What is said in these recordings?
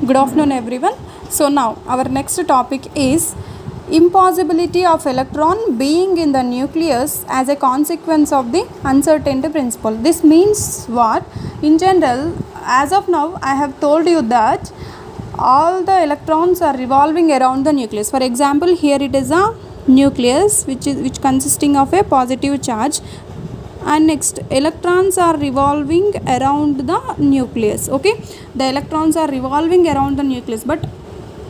Good afternoon everyone. So now our next topic is impossibility of electron being in the nucleus as a consequence of the uncertainty principle. This means what? In general, as of now I have told you that all the electrons are revolving around the nucleus. For example, here it is a nucleus which consisting of a positive charge, and next electrons are revolving around the nucleus. Okay, the electrons are revolving around the nucleus, but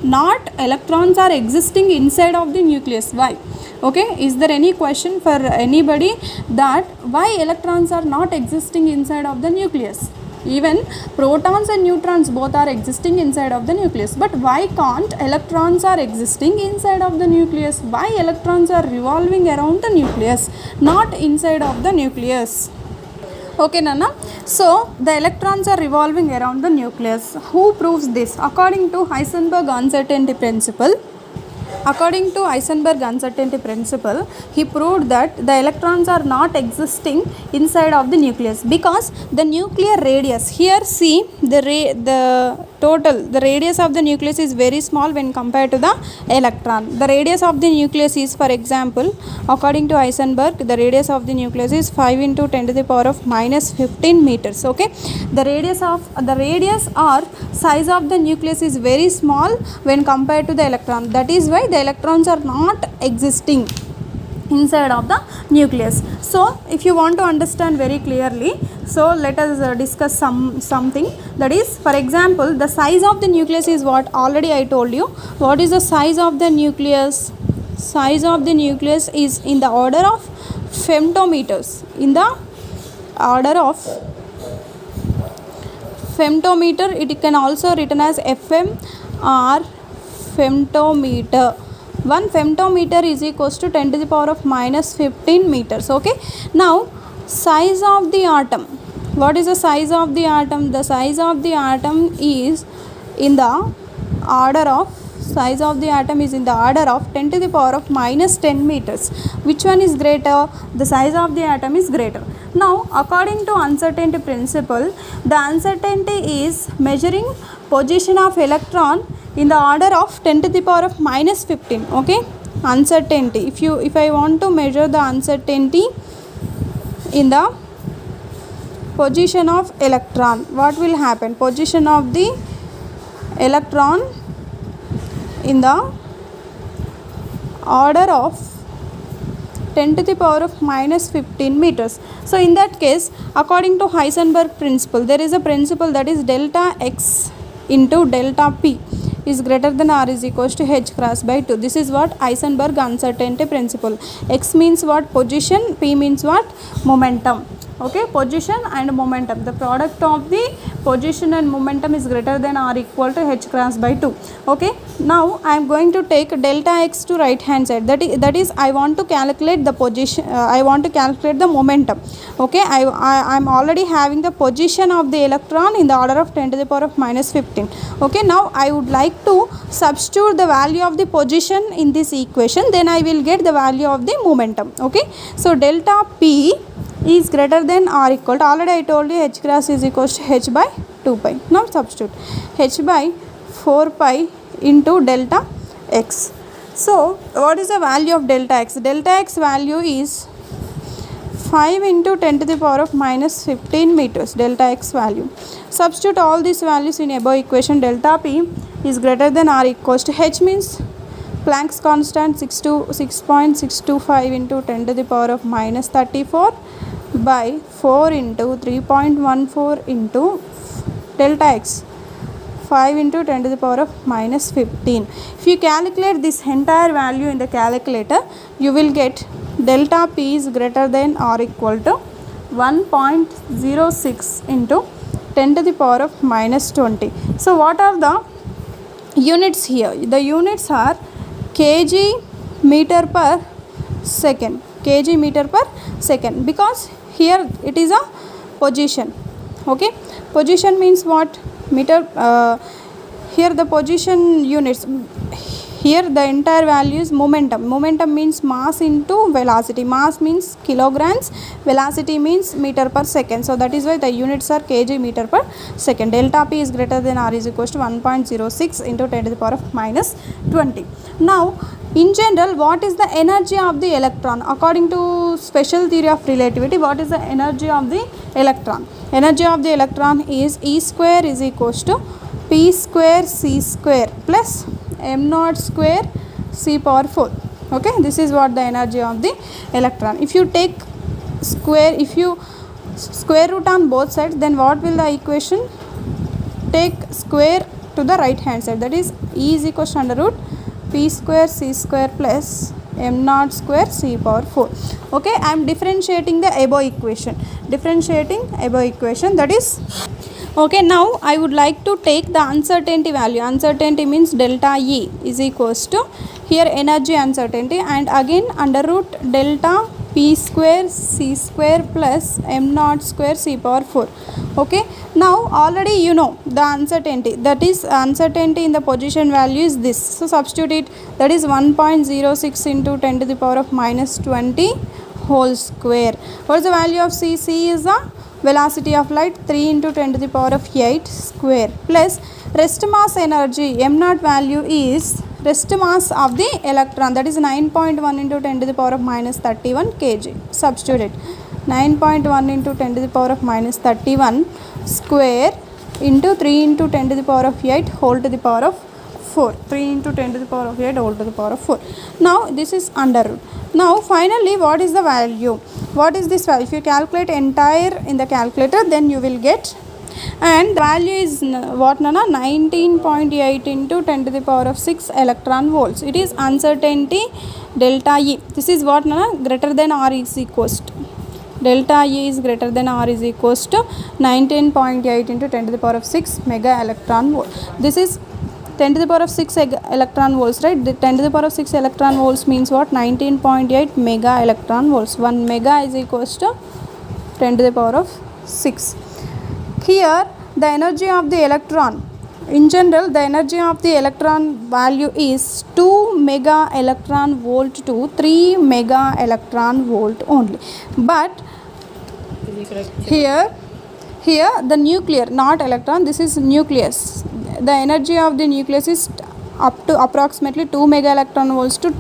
not electrons are existing inside of the nucleus. Why? Okay, is there any question for anybody that why electrons are not existing inside of the nucleus? Even protons and neutrons both are existing inside of the nucleus, but why can't electrons are existing inside of the nucleus? Why electrons are revolving around the nucleus, not inside of the nucleus? Okay, Nana. So the electrons are revolving around the nucleus. Who proves this? According to Heisenberg uncertainty principle, he proved that the electrons are not existing inside of the nucleus because the nuclear radius, here see the radius of the nucleus is very small when compared to the electron. The radius of the nucleus is, for example, according to Heisenberg, the radius of the nucleus is 5 into 10 to the power of minus 15 meters. Okay, the radius or size of the nucleus is very small when compared to the electron. That is why the electrons are not existing inside of the nucleus. So if you want to understand very clearly, so let us discuss something, that is, for example, the size of the nucleus is what already I told you. What is the size of the nucleus? Size of the nucleus is in the order of femtometers. In the order of femtometer, it can also written as FM or femtometer. 1 femtometer is equals to 10 to the power of minus 15 meters. Okay, now size of the atom. What is the size of the atom? The size of the atom is in the order of 10 to the power of minus 10 meters. Which one is greater? The size of the atom is greater. Now according to uncertainty principle, the uncertainty is measuring position of electron in the order of 10 to the power of minus 15. Okay, uncertainty, if I want to measure the uncertainty in the position of electron, what will happen? Position of the electron in the order of 10 to the power of minus 15 meters. So in that case, according to Heisenberg principle, there is a principle, that is delta x into delta p is greater than or is equals to h cross by 2. This is what Heisenberg uncertainty principle. X means what? Position. P means what? Momentum. Okay, position and momentum, the product of the position and momentum is greater than or equal to h cross by 2. Okay, now I am going to take delta x to right hand side, that is I want to calculate the position, I want to calculate the momentum. Okay, I am already having the position of the electron in the order of 10 to the power of minus 15. Okay, now I would like to substitute the value of the position in this equation, then I will get the value of the momentum. Okay, so delta p is greater than or equal to, already I told you h cross is equals to h by 2 pi. Now substitute h by 4 pi into delta x. So what is the value of delta x? Delta x value is 5 into 10 to the power of minus 15 meters, delta x value. Substitute all these values in above equation. Delta p is greater than or equals to, h means Planck's constant 6.625 into 10 to the power of minus 34 by 4 into 3.14 into delta x, 5 into 10 to the power of minus 15. If you calculate this entire value in the calculator, you will get delta p is greater than or equal to 1.06 into 10 to the power of minus 20. So what are the units here? The units are kg meter per second, because here it is a position. Okay, position means what? Meter. Here the position units, here the entire value is momentum. Momentum means mass into velocity. Mass means kilograms, velocity means meter per second. So that is why the units are kg meter per second. Delta P is greater than or is equals to 1.06 into 10 to the power of minus 20. Now in general, what is the energy of the electron? According to special theory of relativity, what is the energy of the electron? Energy of the electron is E square is equals to P square C square plus m naught square C power 4. Okay, this is what the energy of the electron. If you take square, if you square root on both sides, then what will the equation? Take square to the right hand side, that is E is equals to under root P square C square plus m naught square C power 4. Okay, I am differentiating the above equation. That is okay. Now I would like to take the uncertainty value. Uncertainty means delta E is equals to here energy uncertainty and again under root delta P square C square plus m naught square C power 4. Okay, now already you know the uncertainty, that is uncertainty in the position value is this. So substitute it, that is 1.06 into 10 to the power of minus 20 whole square. What is the value of C? C is the velocity of light, 3 into 10 to the power of 8 square plus rest mass energy. M naught value is rest mass of the electron, that is 9.1 into 10 to the power of minus 31 kg. Substitute it, 9.1 into 10 to the power of minus 31 square into 3 into 10 to the power of 8 whole to the power of 4. 3 into 10 to the power of 8 whole to the power of 4. Now this is under root. Now finally what is the value? What is this value? If you calculate entire in the calculator, then you will get, and the value is what, Nana? 19.8 into 10 to the power of 6 electron volts. It is uncertainty delta E. This is what, Nana? Greater than or is equals to, delta E is greater than or is equals to 19.8 into 10 to the power of 6 mega electron volt. This is 10 to the power of 6 electron volts, right? The 10 to the power of 6 electron volts means what? 19.8 mega electron volts. 1 mega is equals to 10 to the power of 6. Here the energy of the electron, in general the energy of the electron value is 2 mega electron volt to 3 mega electron volt only. But here the nuclear, not electron, this is nucleus. The energy of the nucleus is up to approximately 2 mega electron volts to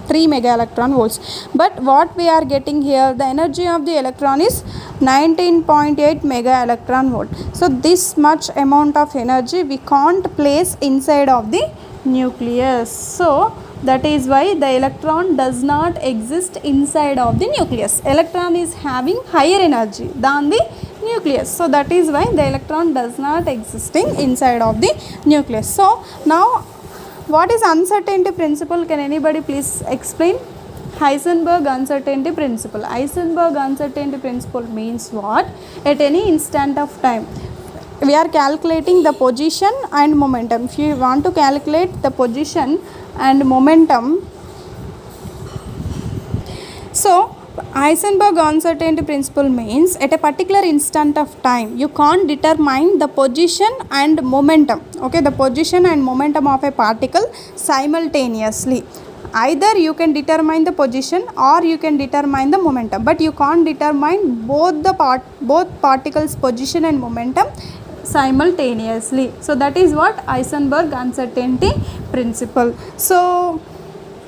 3 mega electron volts. But what we are getting here, the energy of the electron is 19.8 mega electron volt. So this much amount of energy we can't place inside of the nucleus. So that is why the electron does not exist inside of the nucleus. Electron is having higher energy than the nucleus. So that is why the electron does not existing inside of the nucleus. So now what is uncertainty principle? Can anybody please explain? Heisenberg uncertainty principle. Heisenberg uncertainty principle means what? At any instant of time, we are calculating the position and momentum. If you want to calculate the position and momentum, so Heisenberg uncertainty principle means at a particular instant of time you can't determine the position and momentum. Okay, the position and momentum of a particle simultaneously. Either you can determine the position or you can determine the momentum, but you can't determine both particles position and momentum simultaneously. So that is what Heisenberg uncertainty principle. So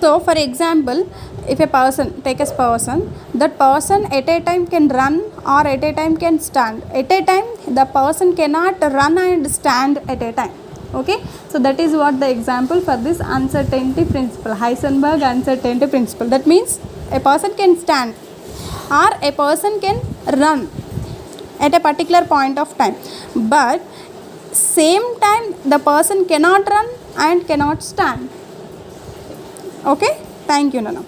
for example, if a person, take a person, that person at a time can run or at a time can stand. At a time the person cannot run and stand at a time. Okay, so that is what the example for this uncertainty principle, Heisenberg uncertainty principle. That means a person can stand or a person can run at a particular point of time, but same time the person cannot run and cannot stand. Okay, thank you, Nana.